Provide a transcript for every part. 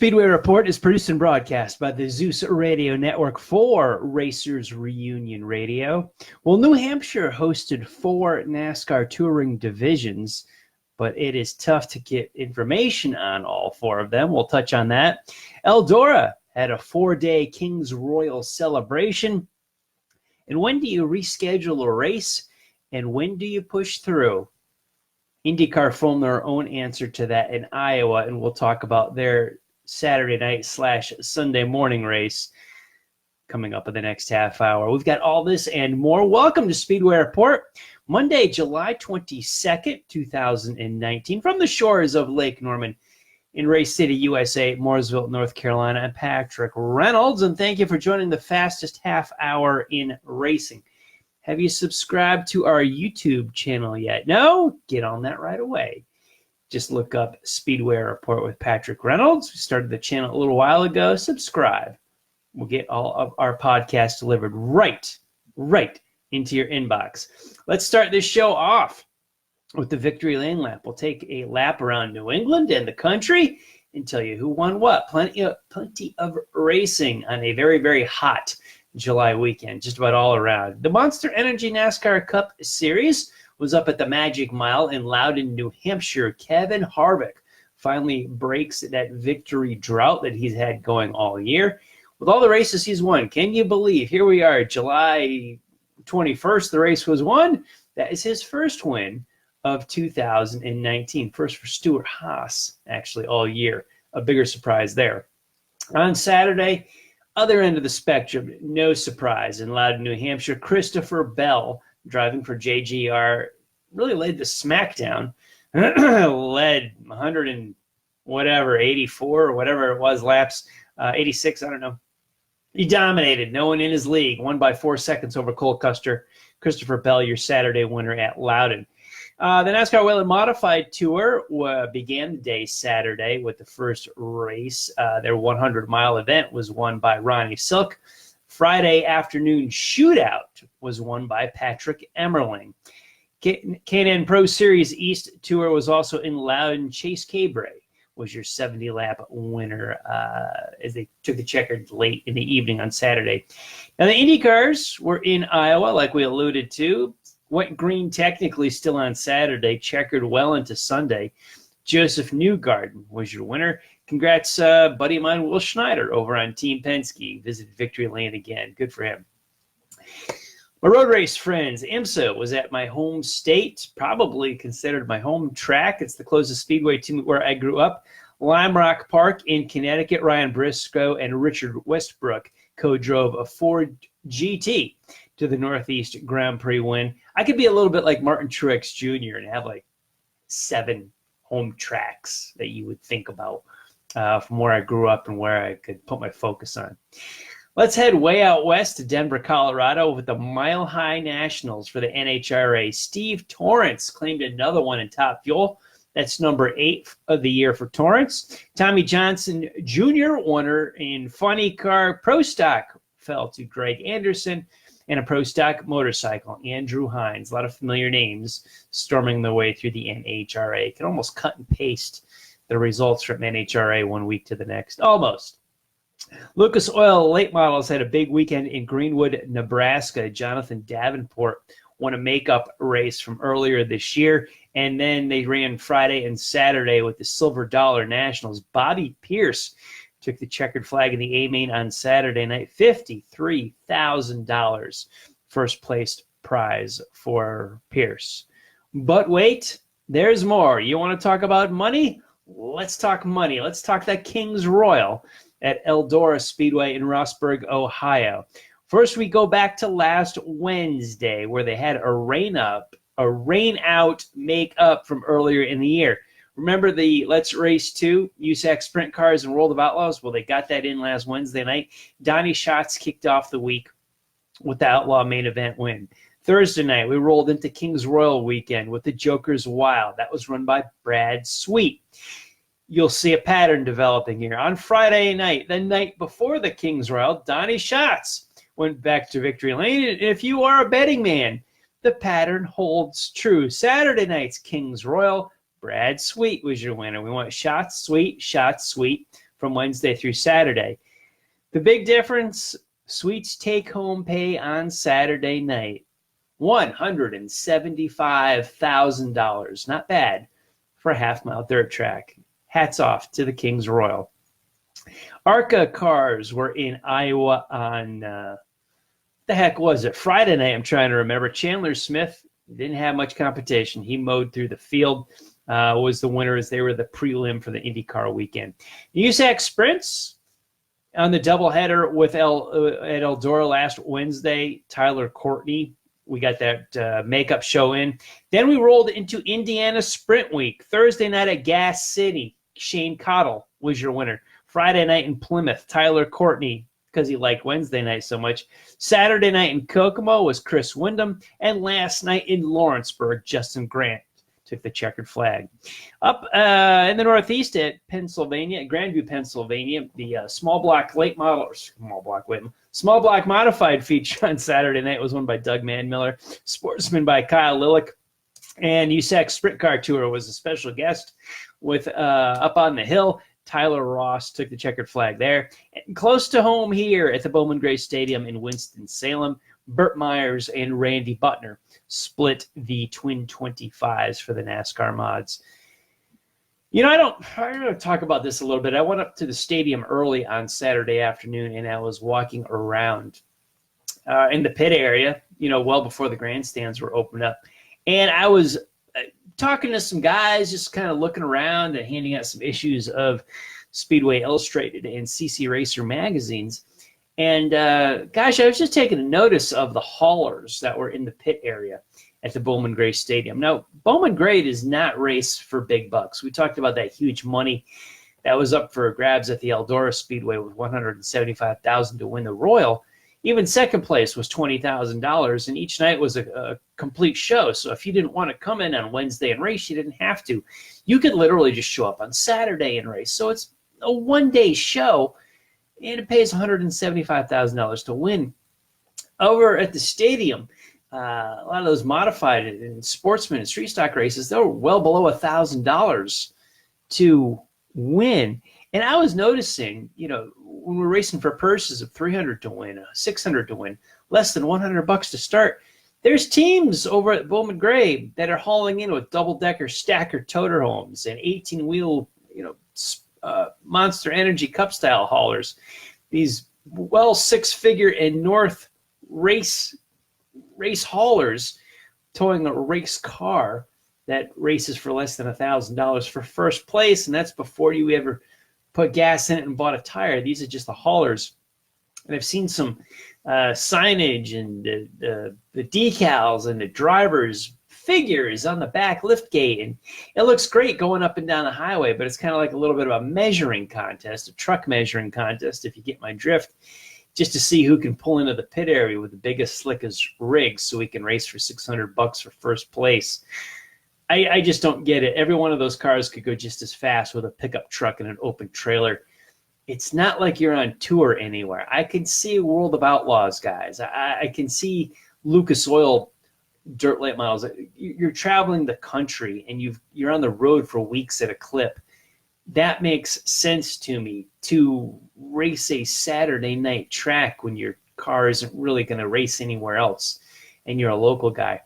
Speedway Report is produced and broadcast by the Zeus Radio Network for Racers Reunion Radio. Well, New Hampshire hosted 4 NASCAR touring divisions, but it is tough to get information on all 4 of them. We'll touch on that. Eldora had a 4-day Kings Royal celebration. And when do you reschedule a race? And when do you push through? IndyCar filmed their own answer to that in Iowa, and we'll talk about their Saturday night / Sunday morning race coming up in the next half hour. We've got all this and more. Welcome to Speedway Report, Monday, July 22nd, 2019, from the shores of Lake Norman in Race City, USA, Mooresville, North Carolina. I'm Patrick Reynolds, and thank you for joining the fastest half hour in racing. Have you subscribed to our YouTube channel yet? No? Get on that right away. Just look up Speedway Report with Patrick Reynolds. We started the channel a little while ago. Subscribe. We'll get all of our podcasts delivered right into your inbox. Let's start this show off with the Victory Lane lap. We'll take a lap around New England and the country and tell you who won what. Plenty of racing on a very, very hot July weekend, just about all around. The Monster Energy NASCAR Cup Series was up at the Magic Mile in Loudon, New Hampshire. Kevin Harvick finally breaks that victory drought that he's had going all year. With all the races he's won, can you believe? Here we are, July 21st, the race was won. That is his first win of 2019. First for Stuart Haas, actually, all year. A bigger surprise there. On Saturday, other end of the spectrum, no surprise. In Loudon, New Hampshire, Christopher Bell, driving for JGR, really laid the smackdown. Led 100 and whatever, 84 or whatever it was, laps, 86, I don't know. He dominated. No one in his league. Won by 4 seconds over Cole Custer. Christopher Bell, your Saturday winner at Loudon. The NASCAR Whelen Modified Tour began the day Saturday with the first race. Their 100-mile event was won by Ronnie Silk. Friday afternoon shootout was won by Patrick Emmerling. K&N Pro Series East Tour was also in Loudon. Chase Cabre was your 70-lap winner as they took the checkered late in the evening on Saturday. Now, the IndyCars were in Iowa, like we alluded to. Went green technically still on Saturday, checkered well into Sunday. Joseph Newgarden was your winner. Congrats, buddy of mine, Will Schneider, over on Team Penske. Visited Victory Lane again. Good for him. My road race friends, IMSA was at my home state, probably considered my home track. It's the closest speedway to where I grew up. Lime Rock Park in Connecticut. Ryan Briscoe and Richard Westbrook co-drove a Ford GT to the Northeast Grand Prix win. I could be a little bit like Martin Truex Jr. and have like 7 home tracks that you would think about from where I grew up and where I could put my focus on. Let's head way out west to Denver, Colorado with the Mile High Nationals for the NHRA. Steve Torrence claimed another one in Top Fuel. That's number 8 of the year for Torrence. Tommy Johnson Jr., winner in Funny Car Pro Stock, fell to Greg Anderson. And a Pro Stock motorcycle, Andrew Hines. A lot of familiar names storming their way through the NHRA. You can almost cut and paste the results from NHRA one week to the next. Almost. Lucas Oil Late Models had a big weekend in Greenwood, Nebraska. Jonathan Davenport won a makeup race from earlier this year. And then they ran Friday and Saturday with the Silver Dollar Nationals. Bobby Pierce took the checkered flag in the A-Main on Saturday night. $53,000 first place prize for Pierce. But wait, there's more. You want to talk about money? Let's talk money. Let's talk that Kings Royal at Eldora Speedway in Rossburg, Ohio. First, we go back to last Wednesday where they had a rain out make-up from earlier in the year. Remember the Let's Race 2 USAC Sprint Cars and World of Outlaws? Well, they got that in last Wednesday night. Donnie Schatz kicked off the week with the Outlaw main event win. Thursday night, we rolled into Kings Royal weekend with the Joker's Wild. That was run by Brad Sweet. You'll see a pattern developing here. On Friday night, the night before the Kings Royal, Donnie Schatz went back to Victory Lane. And if you are a betting man, the pattern holds true. Saturday night's Kings Royal, Brad Sweet was your winner. We want Schatz, Sweet from Wednesday through Saturday. The big difference, Sweets take-home pay on Saturday night, $175,000. Not bad for a half-mile dirt track. Hats off to the Kings Royal. ARCA cars were in Iowa on, the heck was it? Friday night, I'm trying to remember. Chandler Smith didn't have much competition. He mowed through the field, was the winner as they were the prelim for the IndyCar weekend. USAC Sprints on the doubleheader with at Eldora last Wednesday, Tyler Courtney. We got that makeup show in. Then we rolled into Indiana Sprint Week. Thursday night at Gas City, Shane Cottle was your winner. Friday night in Plymouth, Tyler Courtney, because he liked Wednesday night so much. Saturday night in Kokomo was Chris Wyndham. And last night in Lawrenceburg, Justin Grant took the checkered flag. Up in the Northeast at Pennsylvania, Grandview, Pennsylvania, the small block modified feature on Saturday night was won by Doug Manmiller, sportsman by Kyle Lillick, and USAC Sprint Car Tour was a special guest with up on the hill. Tyler Ross took the checkered flag there. And close to home here at the Bowman Gray Stadium in Winston-Salem, Burt Myers and Randy Butner split the twin 25s for the NASCAR mods. You know, I'm going to talk about this a little bit. I went up to the stadium early on Saturday afternoon, and I was walking around in the pit area, you know, well before the grandstands were opened up. And I was talking to some guys, just kind of looking around and handing out some issues of Speedway Illustrated and CC Racer magazines. And gosh, I was just taking notice of the haulers that were in the pit area at the Bowman Gray Stadium. Now, Bowman Gray does not race for big bucks. We talked about that huge money that was up for grabs at the Eldora Speedway with $175,000 to win the Royal. Even second place was $20,000, and each night was a complete show. So if you didn't want to come in on Wednesday and race, you didn't have to. You could literally just show up on Saturday and race. So it's a one-day show, and it pays $175,000 to win. Over at the stadium, a lot of those modified and sportsman and street stock races, they were well below $1,000 to win. And I was noticing, you know, when we're racing for purses of $300 to win, $600 to win, less than $100 to start, there's teams over at Bowman Gray that are hauling in with double-decker stacker toter homes and 18-wheel, you know, Monster Energy Cup-style haulers. These six-figure and north race haulers towing a race car that races for less than $1,000 for first place, and that's before you ever put gas in it and bought a tire. These are just the haulers. And I've seen some signage and the decals and the driver's figures on the back lift gate. And it looks great going up and down the highway, but it's kind of like a little bit of a measuring contest, a truck measuring contest, if you get my drift, just to see who can pull into the pit area with the biggest, slickest rigs so we can race for $600 for first place. I just don't get it. Every one of those cars could go just as fast with a pickup truck and an open trailer. It's not like you're on tour anywhere. I can see World of Outlaws guys. I can see Lucas Oil dirt late miles. You're traveling the country and you're on the road for weeks at a clip. That makes sense to me, to race a Saturday night track when your car isn't really going to race anywhere else and you're a local guy,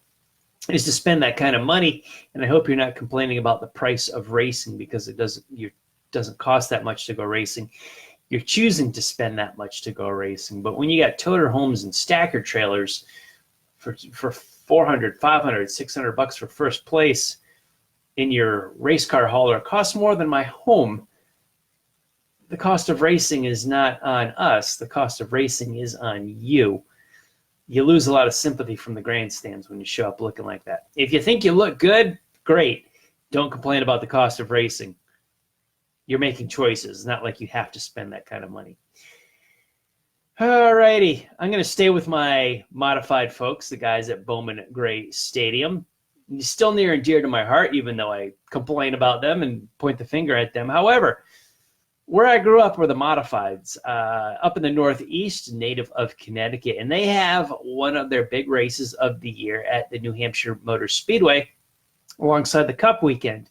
is to spend that kind of money. And I hope you're not complaining about the price of racing, because it doesn't cost that much to go racing. You're choosing to spend that much to go racing. But when you got toter homes and stacker trailers for $400, $500, $600 for first place in your race car hauler, it costs more than my home. The cost of racing is not on us. The cost of racing is on you. You lose a lot of sympathy from the grandstands when you show up looking like that. If you think you look good, great. Don't complain about the cost of racing. You're making choices. It's not like you have to spend that kind of money. All righty. I'm going to stay with my modified folks, the guys at Bowman Gray Stadium. Still near and dear to my heart, even though I complain about them and point the finger at them. However, where I grew up were the modifieds, up in the Northeast, native of Connecticut, and they have one of their big races of the year at the New Hampshire Motor Speedway alongside the Cup weekend.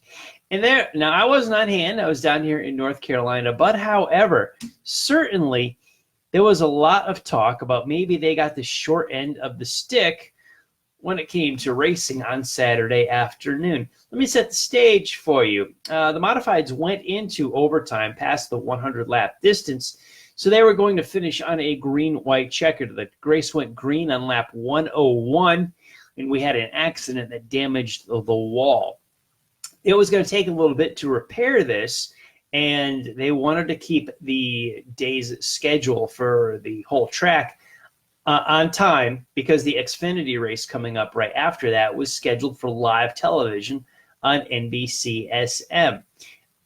And there, now I wasn't on hand. I was down here in North Carolina. But however, certainly there was a lot of talk about maybe they got the short end of the stick when it came to racing on Saturday afternoon. Let me set the stage for you. The modifieds went into overtime past the 100-lap distance, so they were going to finish on a green-white checker. The race went green on lap 101, and we had an accident that damaged the wall. It was going to take a little bit to repair this, and they wanted to keep the day's schedule for the whole track on time because the Xfinity race coming up right after that was scheduled for live television on NBCSM.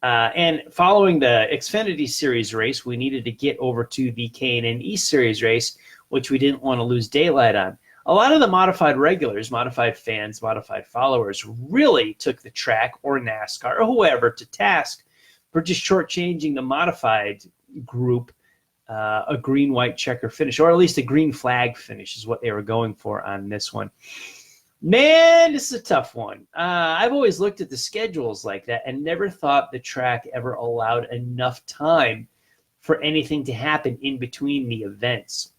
And following the Xfinity Series race, we needed to get over to the K&N East Series race, which we didn't want to lose daylight on. A lot of the modified regulars, modified fans, modified followers really took the track or NASCAR or whoever to task for just shortchanging the modified group a green-white checker finish, or at least a green flag finish is what they were going for on this one. Man, this is a tough one. I've always looked at the schedules like that and never thought the track ever allowed enough time for anything to happen in between the events.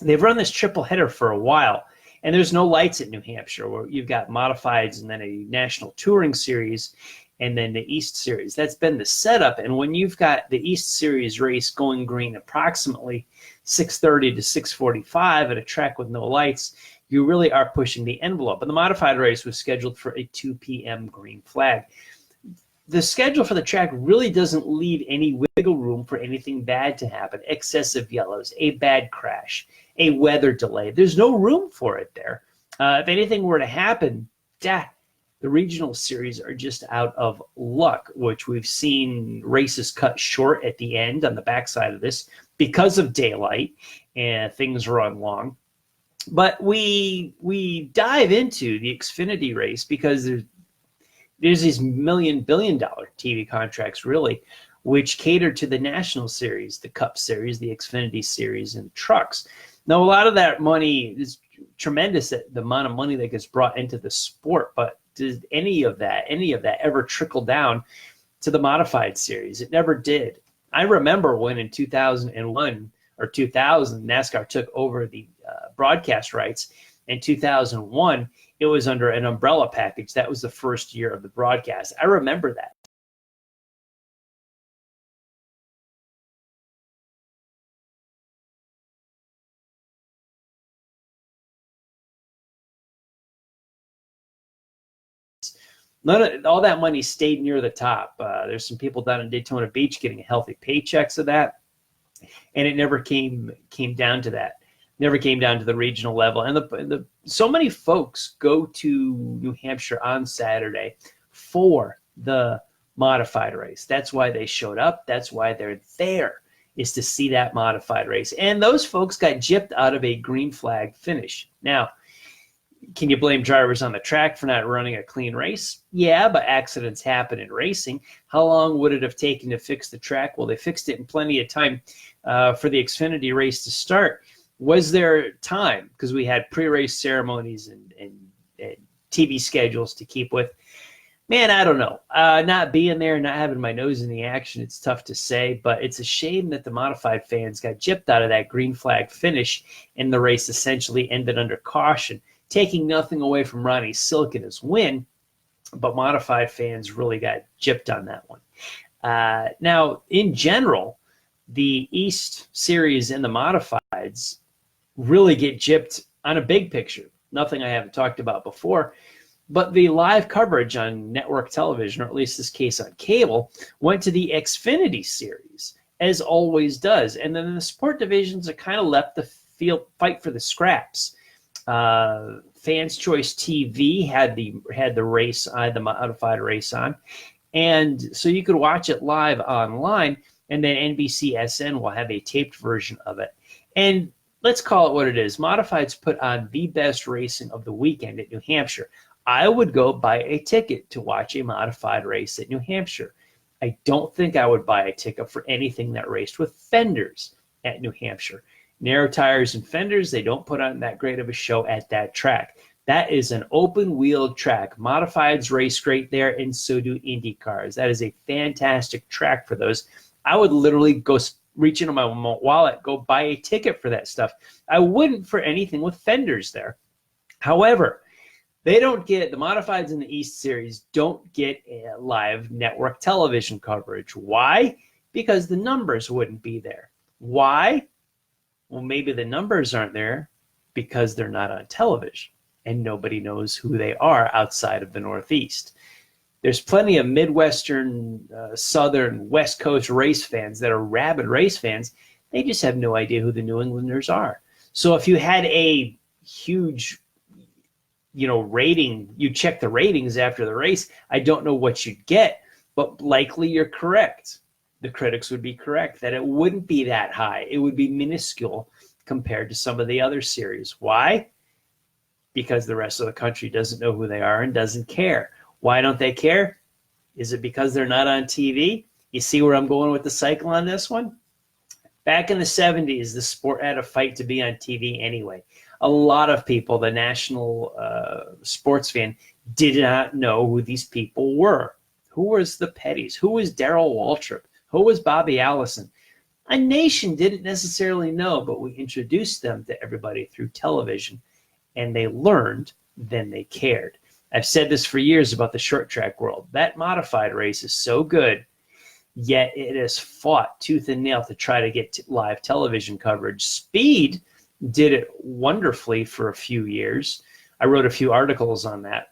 They've run this triple header for a while, and there's no lights at New Hampshire, where you've got modifieds and then a national touring series and then the East Series. That's been the setup. And when you've got the East Series race going green approximately 6:30 to 6:45 at a track with no lights, you really are pushing the envelope. And the modified race was scheduled for a 2 p.m. green flag. The schedule for the track really doesn't leave any wiggle room for anything bad to happen. Excessive yellows, a bad crash, a weather delay. There's no room for it there. If anything were to happen, the regional series are just out of luck, which we've seen races cut short at the end on the backside of this because of daylight and things run long. But we dive into the Xfinity race because there's these billion-dollar TV contracts, really, which cater to the National Series, the Cup Series, the Xfinity Series, and trucks. Now, a lot of that money is tremendous, the amount of money that gets brought into the sport, but does any of that ever trickle down to the modified series? It never did. I remember when in 2001 or 2000, NASCAR took over the broadcast rights. In 2001, it was under an umbrella package. That was the first year of the broadcast. I remember that. All that money stayed near the top. There's some people down in Daytona Beach getting healthy paychecks of that, and it never came down to that. Never came down to the regional level. And so many folks go to New Hampshire on Saturday for the modified race. That's why they showed up. That's why they're there, is to see that modified race. And those folks got gypped out of a green flag finish. Now, can you blame drivers on the track for not running a clean race? Yeah, but accidents happen in racing. How long would it have taken to fix the track? Well, they fixed it in plenty of time for the Xfinity race to start. Was there time? Because we had pre-race ceremonies and TV schedules to keep with. Man, I don't know. Not being there, not having my nose in the action, it's tough to say, but it's a shame that the modified fans got gypped out of that green flag finish, and the race essentially ended under caution, taking nothing away from Ronnie Silk and his win, but modified fans really got gypped on that one. Now, in general, the East Series and the modifieds really get gypped on a big picture. Nothing I haven't talked about before. But the live coverage on network television, or at least this case on cable, went to the Xfinity Series, as always does. And then the sport divisions are kind of left to fight for the scraps. Fans Choice TV had the race on, the modified race on, and so you could watch it live online, and then NBCSN will have a taped version of it. And let's call it what it is. Modifieds put on the best racing of the weekend at New Hampshire. I would go buy a ticket to watch a modified race at New Hampshire. I don't think I would buy a ticket for anything that raced with fenders at New Hampshire. Narrow tires and fenders, they don't put on that great of a show at that track. That is an open-wheel track. Modifieds race great there, and so do Indy cars. That is a fantastic track for those. I would literally go reach into my wallet, go buy a ticket for that stuff. I wouldn't for anything with fenders there. However, they don't get, the modifieds in the East Series don't get a live network television coverage. Why? Because the numbers wouldn't be there. Why? Well, maybe the numbers aren't there because they're not on television and nobody knows who they are outside of the Northeast. There's plenty of Midwestern, Southern, West Coast race fans that are rabid race fans. They just have no idea who the New Englanders are. So if you had a huge, rating, you check the ratings after the race, I don't know what you'd get, but likely you're correct. The critics would be correct that it wouldn't be that high. It would be minuscule compared to some of the other series. Why? Because the rest of the country doesn't know who they are and doesn't care. Why don't they care? Is it because they're not on TV? You see where I'm going with the cycle on this one? Back in the 70s, the sport had a fight to be on TV anyway. A lot of people, the national sports fan, did not know who these people were. Who was the Pettys? Who was Darrell Waltrip? Who was Bobby Allison? A nation didn't necessarily know, but we introduced them to everybody through television, and they learned, then they cared. I've said this for years about the short track world. That modified race is so good, yet it has fought tooth and nail to try to get live television coverage. Speed did it wonderfully for a few years. I wrote a few articles on that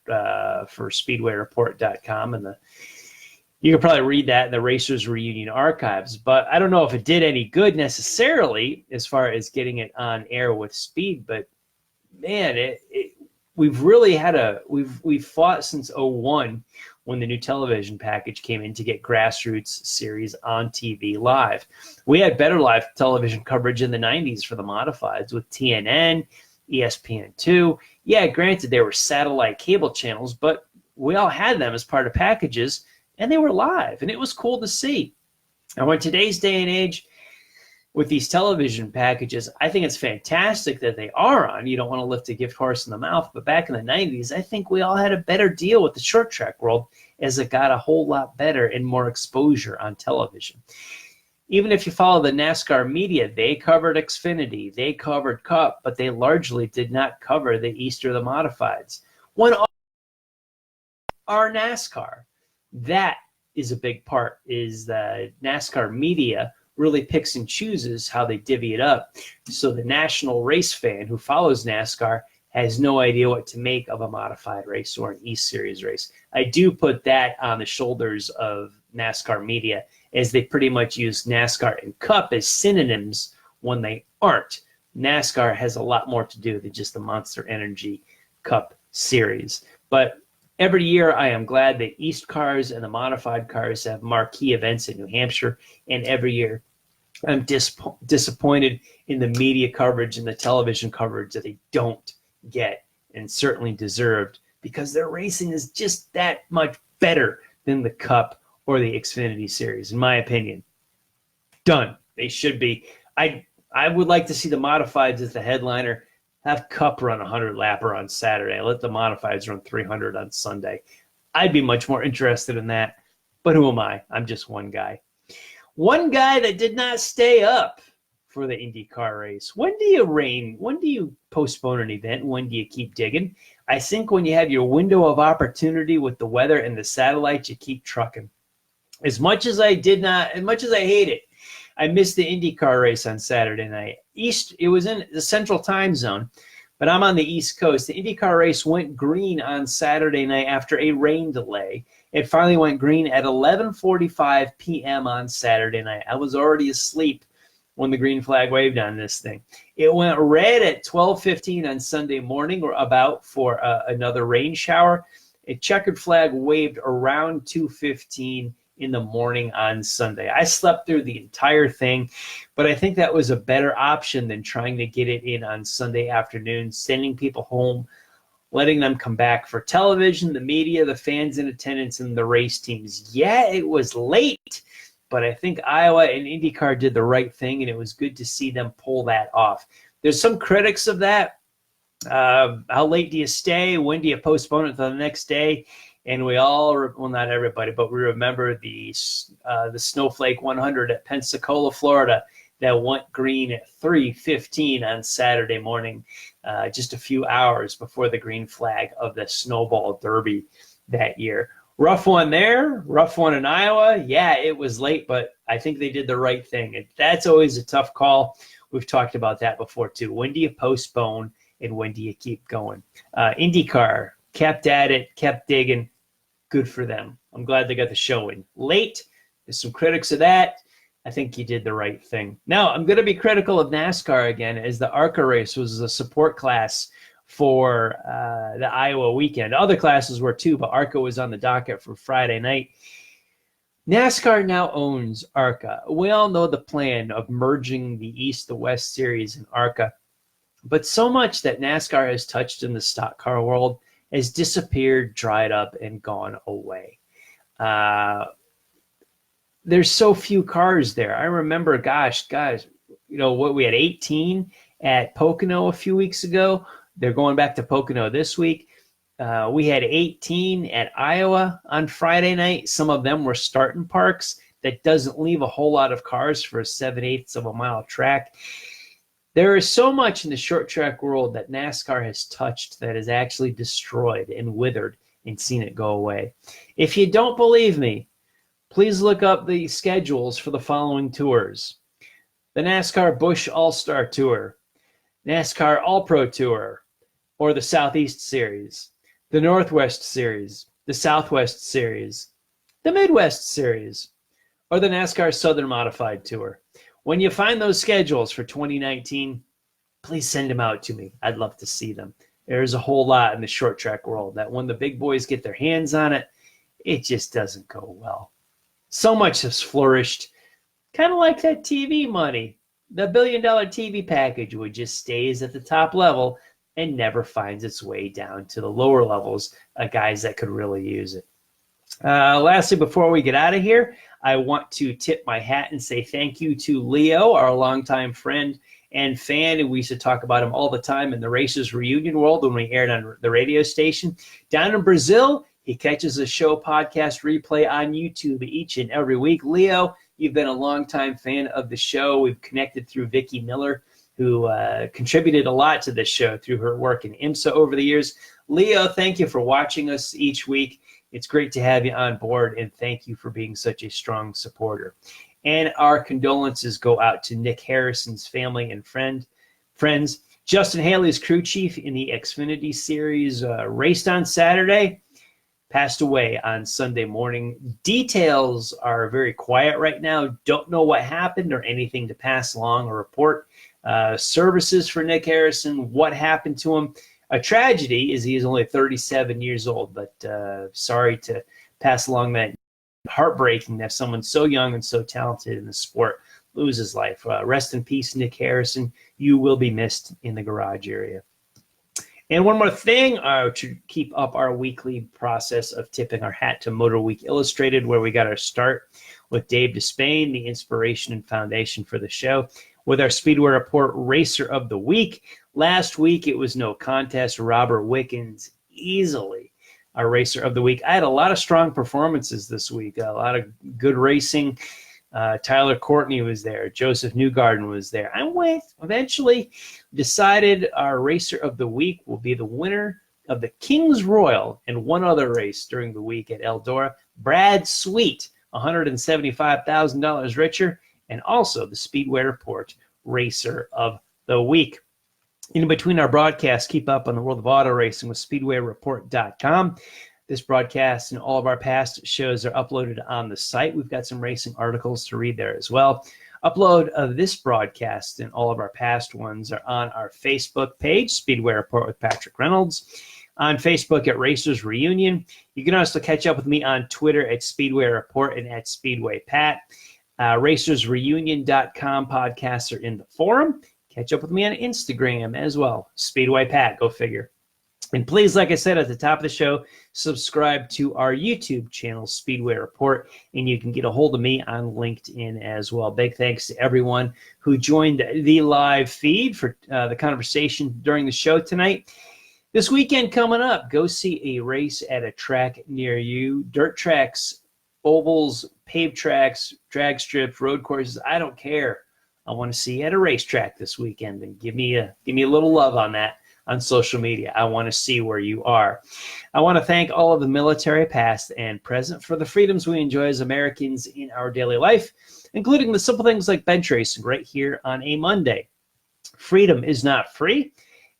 for SpeedwayReport.com, and you could probably read that in the Racers Reunion archives. But I don't know if it did any good necessarily as far as getting it on air with Speed. But man, we've really had we've fought since '01 when the new television package came in to get grassroots series on TV live. We had better live television coverage in the 90s for the modifieds with TNN, ESPN2. Yeah, granted, they were satellite cable channels, but we all had them as part of packages, and they were live, and it was cool to see. Now, in today's day and age, with these television packages, I think it's fantastic that they are on. You don't want to lift a gift horse in the mouth, but back in the 90s, I think we all had a better deal with the short track world as it got a whole lot better and more exposure on television. Even if you follow the NASCAR media, they covered Xfinity, they covered Cup, but they largely did not cover the East or the modifieds. When our NASCAR, that is a big part, is the NASCAR media really picks and chooses how they divvy it up. So the national race fan who follows NASCAR has no idea what to make of a modified race or an East Series race. I do put that on the shoulders of NASCAR media, as they pretty much use NASCAR and Cup as synonyms when they aren't. NASCAR has a lot more to do than just the Monster Energy Cup Series. But every year I am glad that East cars and the modified cars have marquee events in New Hampshire, and every year I'm disappointed in the media coverage and the television coverage that they don't get, and certainly deserved, because their racing is just that much better than the Cup or the Xfinity Series, in my opinion. Done. They should be. I would like to see the modifieds as the headliner. Have Cup run 100-lapper on Saturday. Let the modifieds run 300 on Sunday. I'd be much more interested in that. But who am I? I'm just one guy. One guy that did not stay up for the IndyCar race. When do you reign? When do you postpone an event? When do you keep digging? I think when you have your window of opportunity with the weather and the satellites, you keep trucking. As much as I hate it, I missed the IndyCar race on Saturday night. It was in the Central Time Zone, but I'm on the East Coast. The IndyCar race went green on Saturday night after a rain delay. It finally went green at 11:45 p.m. on Saturday night. I was already asleep when the green flag waved on this thing. It went red at 12:15 on Sunday morning, or about, for another rain shower. A checkered flag waved around 2:15 in the morning on Sunday. I slept through the entire thing, but I think that was a better option than trying to get it in on Sunday afternoon, sending people home, letting them come back for television, the media, the fans in attendance, and the race teams. Yeah, it was late, but I think Iowa and IndyCar did the right thing, and it was good to see them pull that off. There's some critics of that How late do you stay? When do you postpone it to the next day? And we all, well, not everybody, but we remember the Snowflake 100 at Pensacola, Florida, that went green at 3:15 on Saturday morning, just a few hours before the green flag of the Snowball Derby that year. Rough one there, rough one in Iowa. Yeah, it was late, but I think they did the right thing. And that's always a tough call. We've talked about that before, too. When do you postpone and when do you keep going? IndyCar kept at it, kept digging. Good for them. I'm glad they got the show in late. There's some critics of that. I think you did the right thing. Now, I'm going to be critical of NASCAR again, as the ARCA race was a support class for the Iowa weekend. Other classes were too, but ARCA was on the docket for Friday night. NASCAR now owns ARCA. We all know the plan of merging the East, the West Series and ARCA, but so much that NASCAR has touched in the stock car world has disappeared, dried up, and gone away. There's so few cars there. I remember, gosh, what we had 18 at Pocono a few weeks ago. They're going back to Pocono this week. We had 18 at Iowa on Friday night. Some of them were starting parks. That doesn't leave a whole lot of cars for a 7/8 of a mile track. There is so much in the short track world that NASCAR has touched that has actually destroyed and withered and seen it go away. If you don't believe me, please look up the schedules for the following tours: the NASCAR Busch All-Star Tour, NASCAR All-Pro Tour, or the Southeast Series, the Northwest Series, the Southwest Series, the Midwest Series, or the NASCAR Southern Modified Tour. When you find those schedules for 2019, please send them out to me. I'd love to see them. There's a whole lot in the short track world that when the big boys get their hands on it, it just doesn't go well. So much has flourished, kind of like that TV money. The $1 billion TV package, which just stays at the top level and never finds its way down to the lower levels of guys that could really use it. Lastly, before we get out of here, I want to tip my hat and say thank you to Leo, our longtime friend and fan. And we used to talk about him all the time in the Racers Reunion world when we aired on the radio station. Down in Brazil, he catches a show podcast replay on YouTube each and every week. Leo, you've been a longtime fan of the show. We've connected through Vicki Miller, who contributed a lot to this show through her work in IMSA over the years. Leo, thank you for watching us each week. It's great to have you on board, and thank you for being such a strong supporter. And our condolences go out to Nick Harrison's family and friends. Justin Haley's crew chief in the Xfinity Series raced on Saturday, passed away on Sunday morning. Details are very quiet right now. Don't know what happened or anything to pass along or report. Services for Nick Harrison, what happened to him. A tragedy is he is only 37 years old, but sorry to pass along that. Heartbreaking that someone so young and so talented in the sport loses life. Rest in peace, Nick Harrison. You will be missed in the garage area. And one more thing, to keep up our weekly process of tipping our hat to Motor Week Illustrated, where we got our start with Dave Despain, the inspiration and foundation for the show, with our Speedway Report Racer of the Week. Last week, it was no contest. Robert Wickens, easily our Racer of the Week. I had a lot of strong performances this week, a lot of good racing. Tyler Courtney was there. Joseph Newgarden was there. Eventually decided our Racer of the Week will be the winner of the King's Royal and one other race during the week at Eldora. Brad Sweet, $175,000 richer, and also the Speedway Report Racer of the Week. In between our broadcasts, keep up on the world of auto racing with SpeedwayReport.com. This broadcast and all of our past shows are uploaded on the site. We've got some racing articles to read there as well. Upload of this broadcast and all of our past ones are on our Facebook page, Speedway Report with Patrick Reynolds. On Facebook at Racers Reunion. You can also catch up with me on Twitter at Speedway Report and at Speedway Pat. RacersReunion.com podcasts are in the forum. Catch up with me on Instagram as well. Speedway Pat, go figure. And please, like I said at the top of the show, subscribe to our YouTube channel, Speedway Report, and you can get a hold of me on LinkedIn as well. Big thanks to everyone who joined the live feed for the conversation during the show tonight. This weekend coming up, go see a race at a track near you. Dirt tracks, ovals, paved tracks, drag strips, road courses, I don't care. I want to see you at a racetrack this weekend, and give me a little love on that on social media. I want to see where you are. I want to thank all of the military past and present for the freedoms we enjoy as Americans in our daily life, including the simple things like bench racing right here on a Monday. Freedom is not free,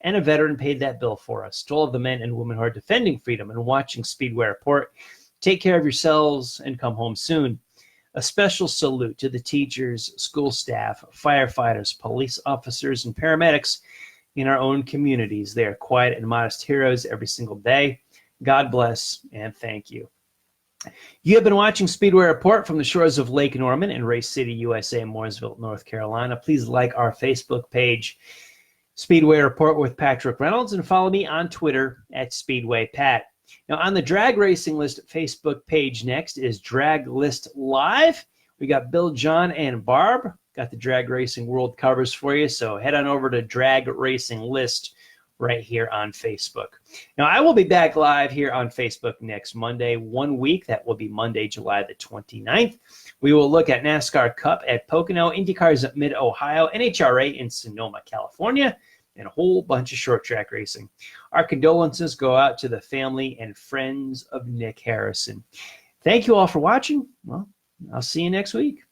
and a veteran paid that bill for us. To all of the men and women who are defending freedom and watching Speedway Report, take care of yourselves and come home soon. A special salute to the teachers, school staff, firefighters, police officers, and paramedics in our own communities. They are quiet and modest heroes every single day. God bless and thank you. You have been watching Speedway Report from the shores of Lake Norman in Race City, USA, Mooresville, North Carolina. Please like our Facebook page, Speedway Report with Patrick Reynolds, and follow me on Twitter at Speedway Pat. Now, on the Drag Racing List Facebook page next is Drag List Live. We got Bill, John, and Barb. Got the Drag Racing World covers for you, so head on over to Drag Racing List right here on Facebook. Now, I will be back live here on Facebook next Monday, 1 week. That will be Monday, July the 29th. We will look at NASCAR Cup at Pocono, IndyCars at Mid-Ohio, NHRA in Sonoma, California, and a whole bunch of short track racing. Our condolences go out to the family and friends of Nick Harrison. Thank you all for watching. Well, I'll see you next week.